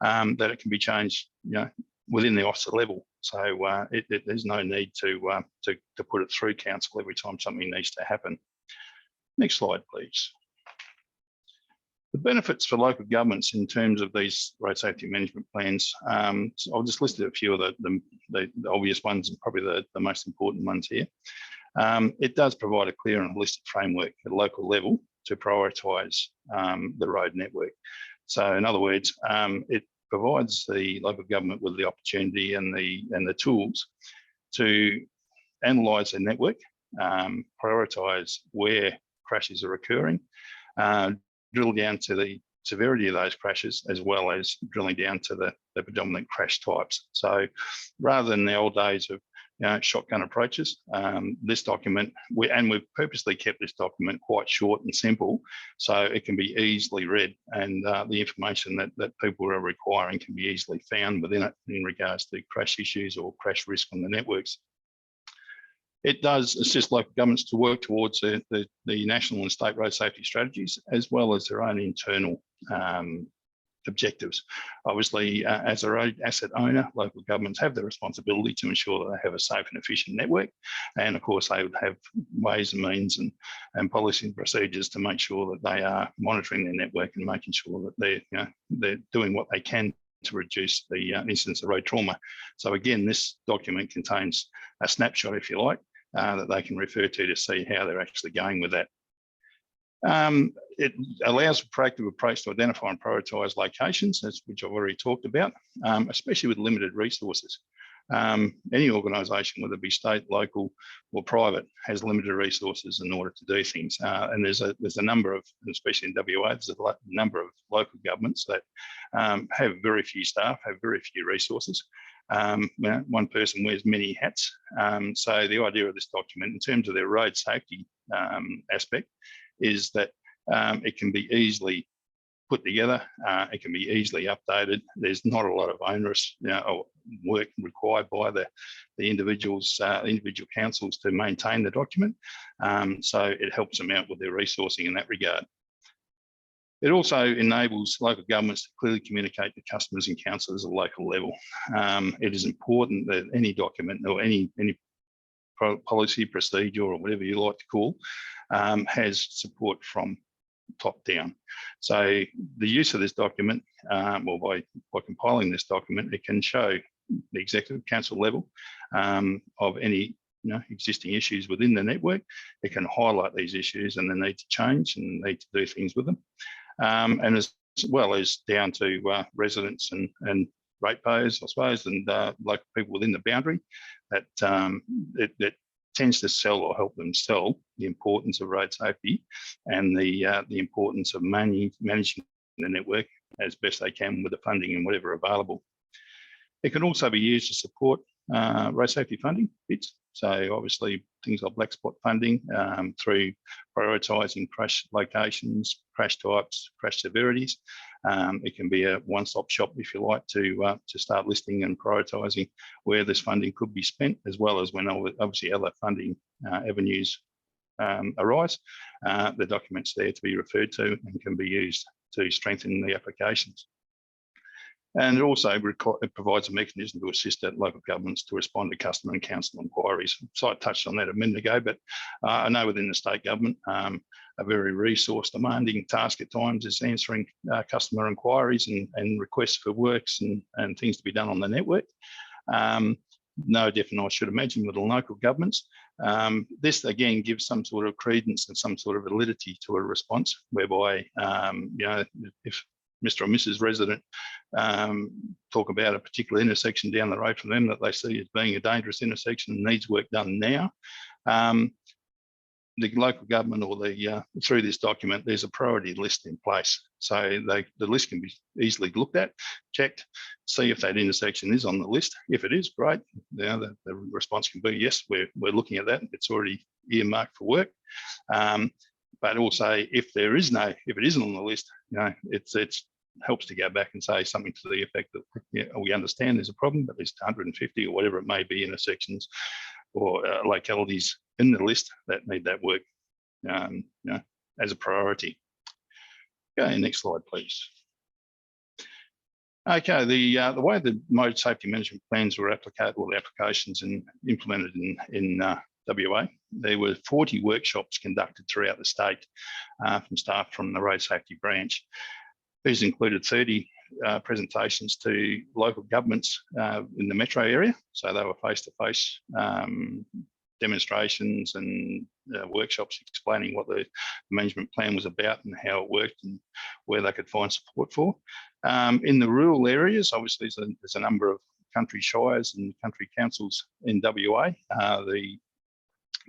S5: that it can be changed within the officer level. So there's no need to put it through council every time something needs to happen. Next slide, please. The benefits for local governments in terms of these road safety management plans, so I'll just list a few of the obvious ones and probably the most important ones here. It does provide a clear and holistic framework at a local level to prioritise the road network. So in other words, it provides the local government with the opportunity and the tools to analyse the network, prioritise where crashes are occurring, drill down to the severity of those crashes, as well as drilling down to the predominant crash types. So rather than the old days of shotgun approaches, this document, we've purposely kept this document quite short and simple, so it can be easily read, and the information that people are requiring can be easily found within it in regards to crash issues or crash risk on the networks. It does assist local governments to work towards the national and state road safety strategies, as well as their own internal objectives. Obviously, as a road asset owner, local governments have the responsibility to ensure that they have a safe and efficient network. And of course, they would have ways and means and policy and procedures to make sure that they are monitoring their network and making sure that they're doing what they can to reduce the incidence of road trauma. So again, this document contains a snapshot, if you like, that they can refer to see how they're actually going with that. It allows a proactive approach to identify and prioritise locations, which I've already talked about, especially with limited resources. Any organisation, whether it be state, local or private, has limited resources in order to do things. And there's a number of, especially in WA, there's a number of local governments that have very few staff, have very few resources. One person wears many hats. So the idea of this document in terms of their road safety aspect is that it can be easily put together, it can be easily updated. There's not a lot of onerous work required by the individual councils to maintain the document. So it helps them out with their resourcing in that regard. It also enables local governments to clearly communicate to customers and councillors at a local level. It is important that any document or any policy, procedure, or whatever you like to call, has support from top down. So the use of this document, or by compiling this document, it can show the executive council level of any existing issues within the network. It can highlight these issues and the need to change and the need to do things with them. And as well as down to residents and ratepayers, I suppose, and local people within the boundary, that it tends to sell or help them sell the importance of road safety and the importance of managing the network as best they can with the funding and whatever available. It can also be used to support road safety funding bits. So obviously things like black spot funding through prioritising crash locations, crash types, crash severities. It can be a one-stop shop, if you like, to start listing and prioritising where this funding could be spent, as well as when obviously other funding avenues arise. The document's there to be referred to and can be used to strengthen the applications. And it also provides a mechanism to assist local governments to respond to customer and council inquiries. So I touched on that a minute ago, but I know within the state government, a very resource demanding task at times is answering customer inquiries and requests for works and things to be done on the network. No different, I should imagine, with the local governments. This again gives some sort of credence and some sort of validity to a response, whereby if Mr. or Mrs. resident talk about a particular intersection down the road from them that they see as being a dangerous intersection and needs work done now, the local government or through this document, there's a priority list in place. So the list can be easily looked at, checked, see if that intersection is on the list. If it is, great. The response can be, yes, we're looking at that. It's already earmarked for work. But also, if it isn't on the list, it helps to go back and say something to the effect that we understand there's a problem, but there's 150 or whatever it may be intersections or localities in the list that need that work as a priority. Okay, next slide, please. Okay, the way the mode safety management plans were applications and implemented in WA, there were 40 workshops conducted throughout the state from staff from the road safety branch. These included 30 presentations to local governments in the metro area. So they were face-to-face demonstrations and workshops explaining what the management plan was about and how it worked and where they could find support for. In the rural areas, obviously there's a number of country shires and country councils in WA.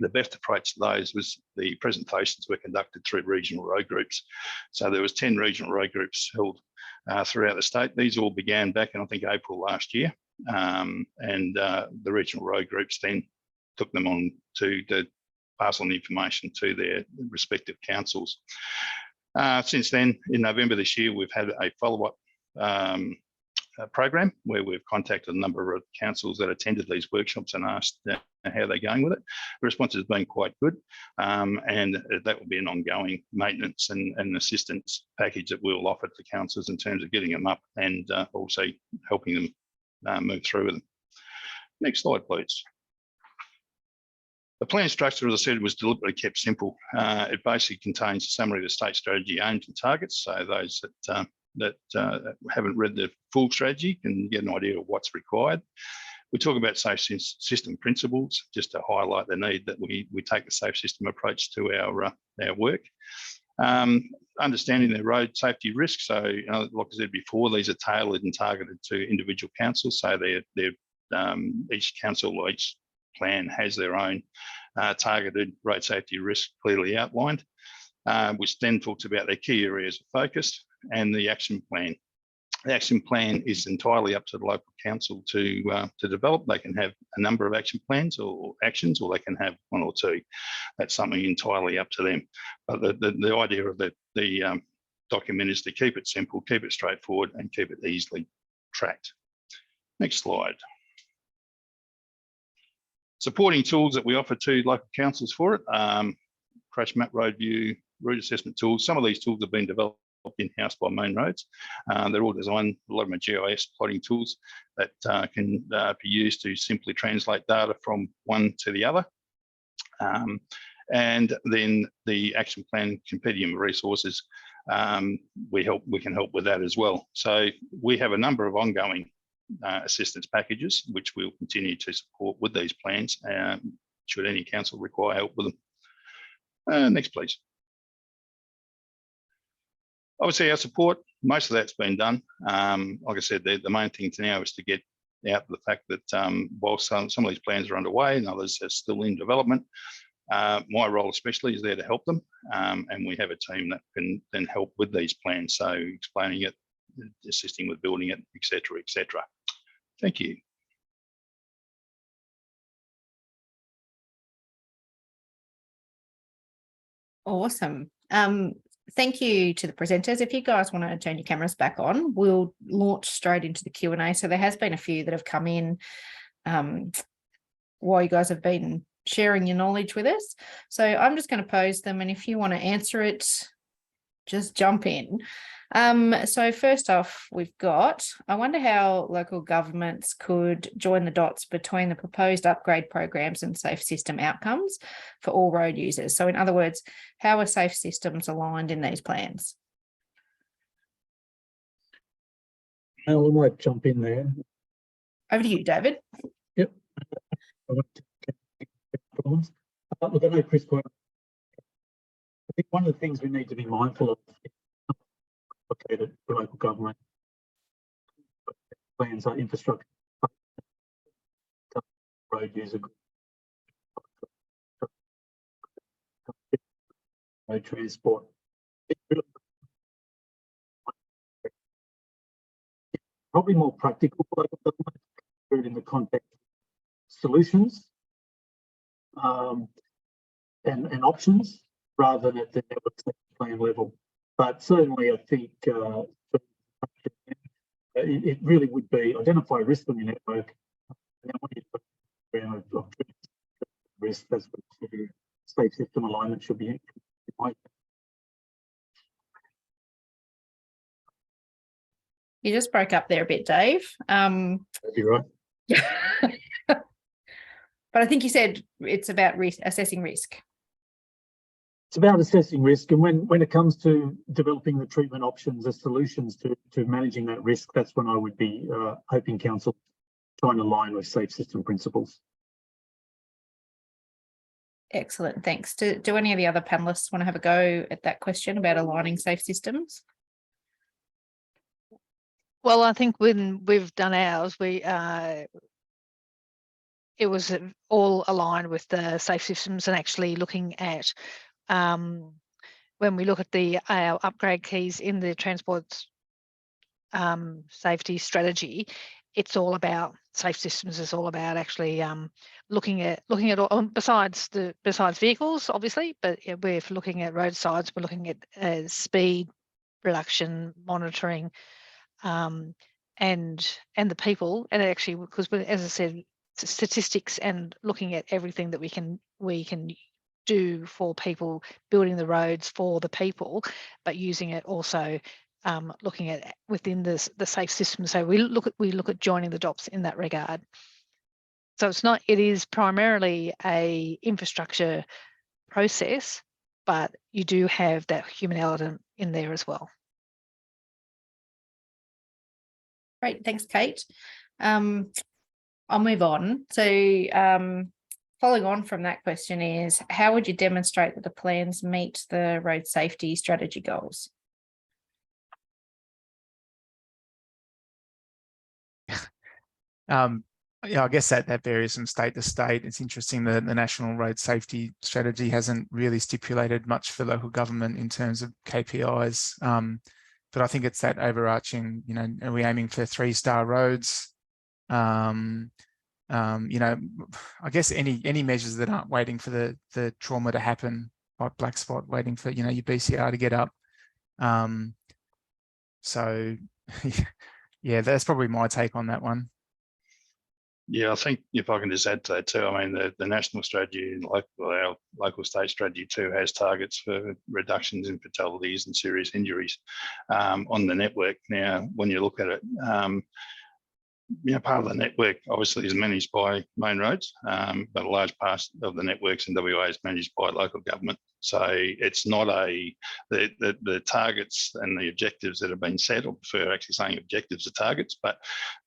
S5: The best approach to those was the presentations were conducted through regional road groups. So there was 10 regional road groups held throughout the state. These all began back in, I think, April last year. The regional road groups then took them on to pass on the information to their respective councils. Since then, in November this year, we've had a follow-up program where we've contacted a number of councils that attended these workshops and asked how they're going with it. The response has been quite good, and that will be an ongoing maintenance and assistance package that we'll offer to councils in terms of getting them up and also helping them move through with them. Next slide, please. The plan structure, as I said, was deliberately kept simple. It basically contains a summary of the state strategy aims and targets. So those that haven't read the full strategy can get an idea of what's required. We talk about safe system principles, just to highlight the need that we take the safe system approach to our work. Understanding the road safety risks. So, like I said before, these are tailored and targeted to individual councils. So each council or each plan has their own targeted road safety risk clearly outlined, which then talks about their key areas of focus and the action plan. The action plan is entirely up to the local council to develop. They can have a number of action plans or actions, or they can have one or two. That's something entirely up to them. But the idea of the document is to keep it simple, keep it straightforward, and keep it easily tracked. Next slide. Supporting tools that we offer to local councils for it. Crash map, road view, route assessment tools. Some of these tools have been developed in-house by MainRoads. They're all designed, a lot of them are GIS plotting tools that can be used to simply translate data from one to the other. And then the action plan compendium of resources, we can help with that as well. So we have a number of ongoing assistance packages, which we'll continue to support with these plans, should any council require help with them. Next, please. Obviously, our support, most of that's been done. Like I said, the main thing now is to get out the fact that whilst some of these plans are underway and others are still in development, my role especially is there to help them. And we have a team that can then help with these plans. So explaining it, assisting with building it, et cetera, et cetera. Thank you.
S1: Awesome. Thank you to the presenters. If you guys want to turn your cameras back on, we'll launch straight into the Q&A. So there has been a few that have come in while you guys have been sharing your knowledge with us. So I'm just going to pose them, and if you want to answer it, just jump in. So first off, we've got, I wonder how local governments could join the dots between the proposed upgrade programs and safe system outcomes for all road users. So in other words, how are safe systems aligned in these plans?
S2: I might jump in there.
S1: Over to you, David.
S2: Yep. Look, I know Chris quite. I think one of the things we need to be mindful of is complicated for local government plans are infrastructure, road user, road transport. It's probably more practical for local government in the context of solutions and options rather than at the network plan level. But certainly I think it really would be identify risk on your network, and then when you put around of risk, that's what the safe system alignment should be in.
S1: You just broke up there a bit, Dave.
S2: That'd be right.
S1: But I think you said it's about assessing risk.
S2: It's about assessing risk, and when it comes to developing the treatment options as solutions to managing that risk, that's when I would be hoping council try and align with safe system principles.
S1: Excellent, thanks. Do any of the other panelists want to have a go at that question about aligning safe systems?
S3: Well, I think when we've done ours, it was all aligned with the safe systems, and actually looking at when we look at our upgrade keys in the transport safety strategy, it's all about safe systems. It's all about actually looking at all, besides vehicles, obviously, but we're looking at roadsides. We're looking at speed reduction, monitoring, and the people, and actually, because as I said, statistics and looking at everything that we can do for people, building the roads for the people, but using it also looking at within the safe system. So we look at joining the dots in that regard. So it is primarily a infrastructure process, but you do have that human element in there as well.
S1: Great, thanks, Kate. I'll move on. So following on from that question is, how would you demonstrate that the plans meet the road safety strategy goals?
S4: Yeah, I guess that varies from state to state. It's interesting that the National Road Safety Strategy hasn't really stipulated much for local government in terms of KPIs. But I think it's that overarching, are we aiming for 3-star roads? I guess any measures that aren't waiting for the trauma to happen, like black spot, waiting for, your BCR to get up. So yeah, that's probably my take on that one.
S5: Yeah, I think if I can just add to that too, I mean, the national strategy and our local state strategy too has targets for reductions in fatalities and serious injuries on the network. Now, when you look at it, part of the network obviously is managed by MainRoads, but a large part of the networks in WA is managed by local government. So it's not the targets and the objectives that have been set, or prefer actually saying objectives are targets, but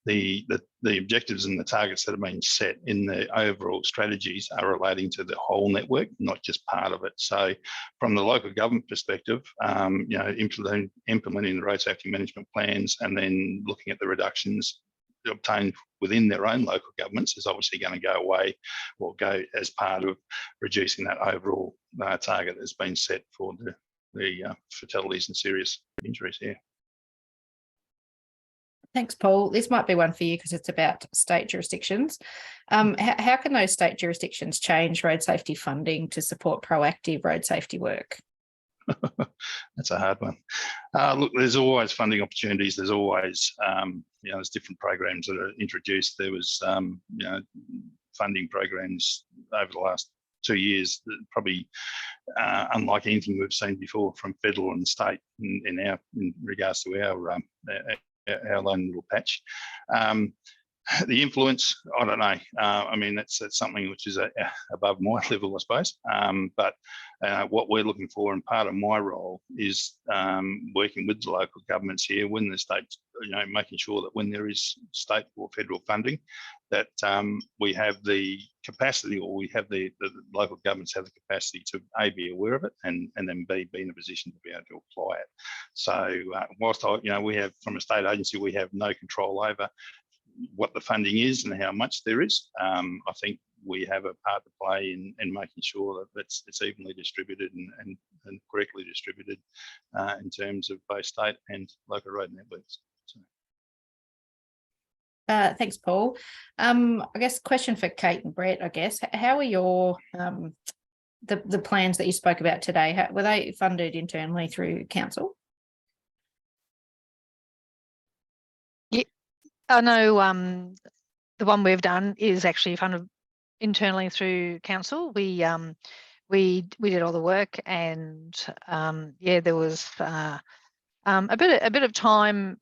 S5: the objectives and the targets that have been set in the overall strategies are relating to the whole network, not just part of it. So from the local government perspective, implementing the road safety management plans and then looking at the reductions obtained within their own local governments is obviously going to go away or go as part of reducing that overall target that's been set for the fatalities and serious injuries here.
S1: Thanks, Paul. This might be one for you because it's about state jurisdictions. How can those state jurisdictions change road safety funding to support proactive road safety work?
S5: That's a hard one. Look, there's always funding opportunities. There's always, there's different programs that are introduced. There was, funding programs over the last 2 years that probably unlike anything we've seen before from federal and state in regards to our lone little patch. The influence, I don't know. I mean, that's something which is above my level, I suppose. But what we're looking for, and part of my role, is working with the local governments here when the states, making sure that when there is state or federal funding, that we have the capacity, or we have the local governments have the capacity to A, be aware of it, and then B, be in a position to be able to apply it. So whilst we have, from a state agency, we have no control over what the funding is and how much there is. I think we have a part to play in making sure that it's evenly distributed and correctly distributed in terms of both state and local road networks. So.
S1: Thanks, Paul. I guess question for Kate and Brett, I guess. How are your the plans that you spoke about today? Were they funded internally through council?
S3: I know the one we've done is actually funded internally through council. We did all the work, and there was a bit of time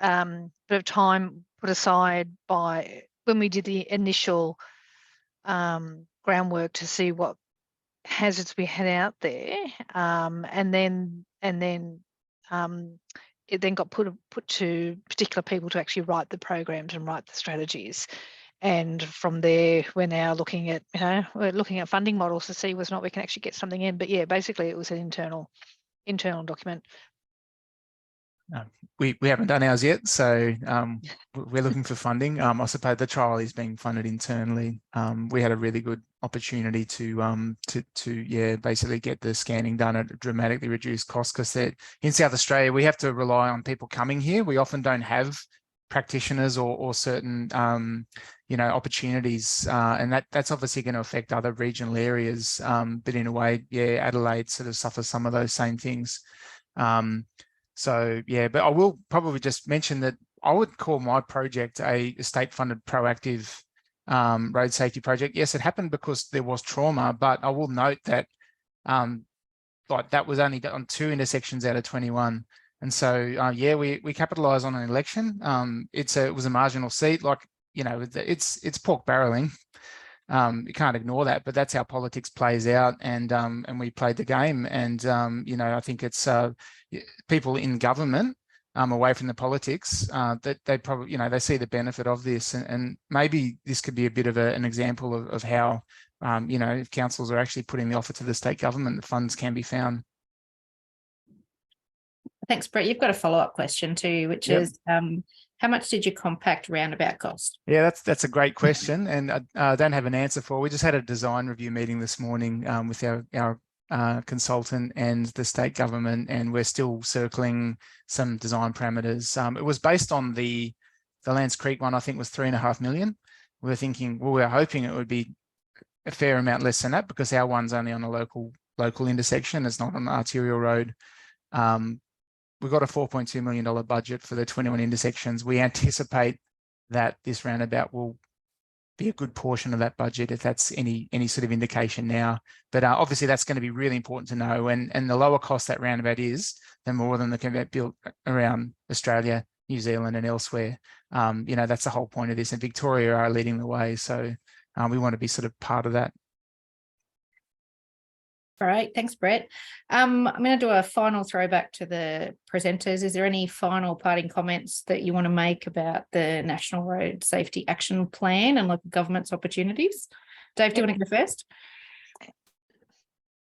S3: bit of time put aside by when we did the initial groundwork to see what hazards we had out there, and then it then got put to particular people to actually write the programs and write the strategies. And from there, we're now looking at, we're looking at funding models to see whether or not we can actually get something in. But yeah, basically it was an internal document.
S4: We haven't done ours yet, so we're looking for funding. I suppose the trial is being funded internally. We had a really good opportunity to basically get the scanning done at a dramatically reduced cost, because in South Australia we have to rely on people coming here. We often don't have practitioners or certain opportunities, and that's obviously going to affect other regional areas. But in a way, yeah, Adelaide sort of suffers some of those same things. So yeah, but I will probably just mention that I would call my project a state-funded proactive road safety project. Yes, it happened because there was trauma, but I will note that like that was only on 2 intersections out of 21. And so yeah, we capitalised on an election. It was a marginal seat, like it's pork barreling. You can't ignore that, but that's how politics plays out, and we played the game. And I think it's people in government away from the politics that they probably they see the benefit of this, and maybe this could be a bit of an example of how if councils are actually putting the offer to the state government, the funds can be found.
S1: Thanks, Brett. You've got a follow-up question too, which is how much did your compact roundabout cost?
S4: Yeah, that's a great question, and I don't have an answer for. We just had a design review meeting this morning with our consultant and the state government, and we're still circling some design parameters. It was based on the Lance Creek one. I think was $3.5 million. We were hoping it would be a fair amount less than that, because our one's only on a local intersection. It's not on the arterial road. We've got a $4.2 million budget for the 21 intersections. We anticipate that this roundabout will be a good portion of that budget, if that's any sort of indication now. But obviously that's going to be really important to know. And the lower cost that roundabout is, the more than the can be built around Australia, New Zealand and elsewhere. That's the whole point of this. And Victoria are leading the way. So we want to be sort of part of that.
S1: All right, thanks, Brett. I'm going to do a final throwback to the presenters. Is there any final parting comments that you want to make about the National Road Safety Action Plan and local government's opportunities? Dave, do you want to go first?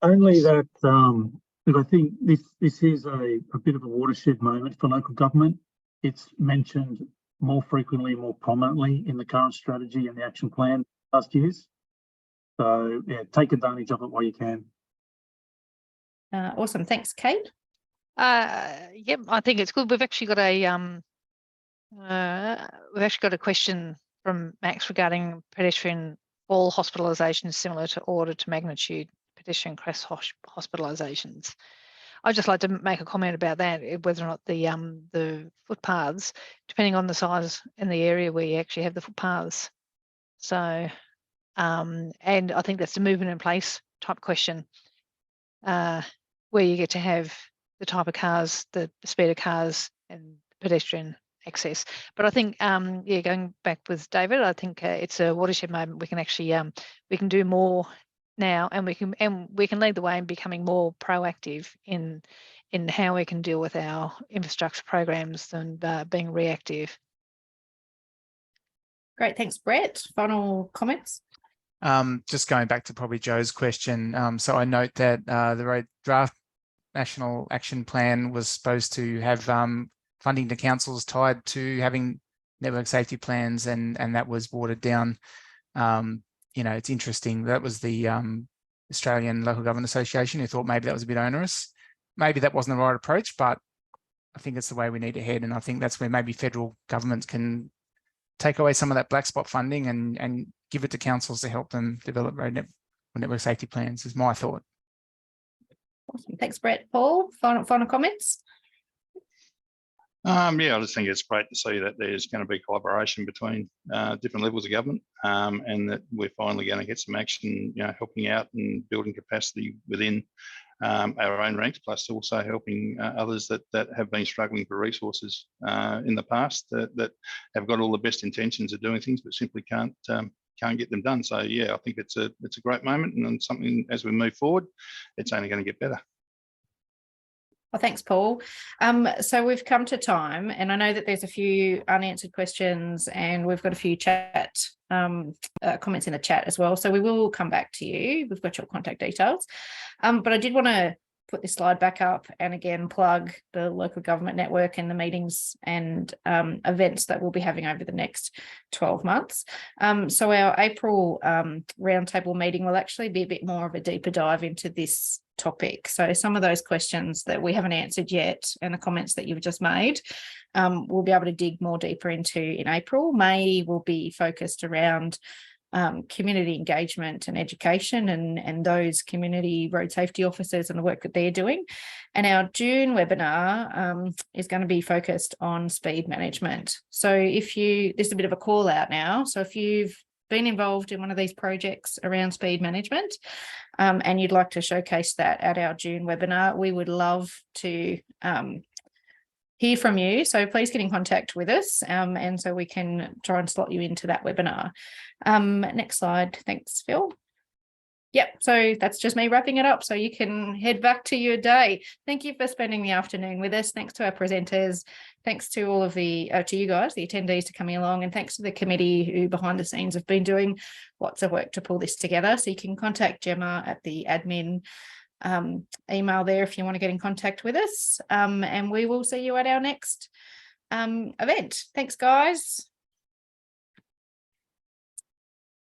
S2: Only that I think this is a bit of a watershed moment for local government. It's mentioned more frequently, more prominently in the current strategy and the action plan last years. So yeah, take advantage of it while you can.
S1: Awesome. Thanks, Kate.
S3: Yep, I think it's good. We've actually got a question from Max regarding pedestrian fall hospitalisations similar to order to magnitude pedestrian crash hospitalisations. I'd just like to make a comment about that, whether or not the footpaths, depending on the size and the area where you actually have the footpaths. So, and I think that's the movement in place type question. Where you get to have the type of cars, the speed of cars and pedestrian access. But I think, going back with David, I think it's a watershed moment. We can actually, we can do more now, and we can lead the way in becoming more proactive in how we can deal with our infrastructure programs than being reactive.
S1: Great, thanks, Brett. Final comments?
S4: Just going back to probably Joe's question. So I note that the road draft National Action Plan was supposed to have funding to councils tied to having network safety plans, and that was watered down. It's interesting. That was the Australian Local Government Association who thought maybe that was a bit onerous. Maybe that wasn't the right approach, but I think it's the way we need to head. And I think that's where maybe federal governments can take away some of that black spot funding and give it to councils to help them develop road network safety plans, is my thought.
S1: Awesome. Thanks, Brett. Paul, final comments?
S5: I just think it's great to see that there's going to be collaboration between different levels of government, and that we're finally going to get some action, helping out and building capacity within our own ranks, plus also helping others that have been struggling for resources in the past that have got all the best intentions of doing things but simply can't get them done. So yeah, I think it's a great moment, and something as we move forward, it's only going to get better.
S1: Well, thanks, Paul. So we've come to time, and I know that there's a few unanswered questions, and we've got a few chat comments in the chat as well. So we will come back to you. We've got your contact details. But I did want to put this slide back up and again plug the local government network and the meetings and events that we'll be having over the next 12 months. So our April roundtable meeting will actually be a bit more of a deeper dive into this topic. So some of those questions that we haven't answered yet and the comments that you've just made, we'll be able to dig more deeper into in April. May will be focused around community engagement and education and those community road safety officers and the work that they're doing. And our June webinar is going to be focused on speed management. So this is a bit of a call out now. So if you've been involved in one of these projects around speed management and you'd like to showcase that at our June webinar, we would love to hear from you. So please get in contact with us and so we can try and slot you into that webinar. Next slide. Thanks, Phil. Yep, so that's just me wrapping it up so you can head back to your day. Thank you for spending the afternoon with us. Thanks to our presenters. Thanks to all of the, to you guys, the attendees for coming along, and thanks to the committee who behind the scenes have been doing lots of work to pull this together. So you can contact Gemma at the admin email there if you want to get in contact with us. And we will see you at our next event. Thanks, guys.